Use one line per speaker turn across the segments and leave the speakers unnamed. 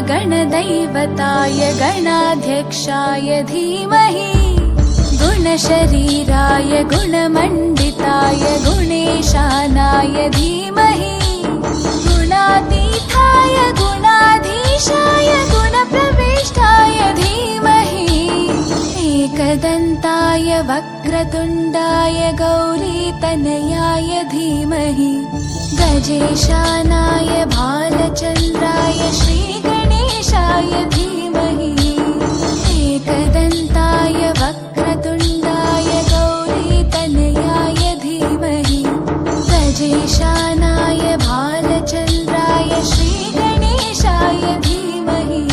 गणदैवताय गणाध्यक्षाय धीमहि गुणशरीराय गुणमण्डिताय गुणेशानाय धीमहि गुणातीताय गुणाधीशाय गुणप्रविष्टाय धीमहि एकदन्ताय वक्रतुण्डाय गौरीतनयाय धीमहि गजेशानाय भालचन्द्राय श्रीगणेशाय धीमहि एकदन्ताय वक्रतुण्डाय गौरीतनयाय धीमहि गजेशानाय भालचन्द्राय श्रीगणेशाय धीमहि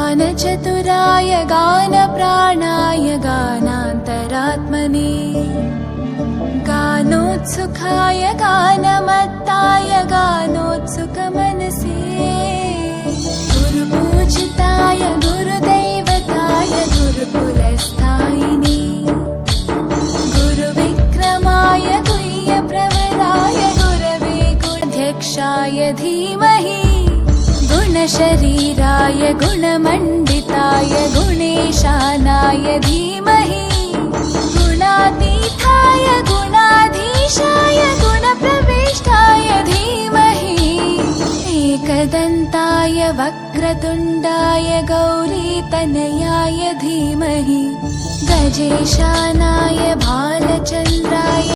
गानचतुराय गानप्राणाय गानान्तरात्मने गानोत्सुकाय गानमत्ताय गानोत्सुकमनसे गुरुपूजिताय गुरुदैवताय गुरुकुलस्थायिने गुरुविक्रमाय गुह्यप्रवराय गुरवे गुणाध्यक्षाय धीमहि गुणशरीराय गुणमण्डिताय गुणेशानाय धीमहि गुणातीताय गुणाधीशाय गुणप्रविष्टाय धीमहि एकदन्ताय वक्रतुण्डाय गौरीतनयाय धीमहि गजेशानाय भालचन्द्राय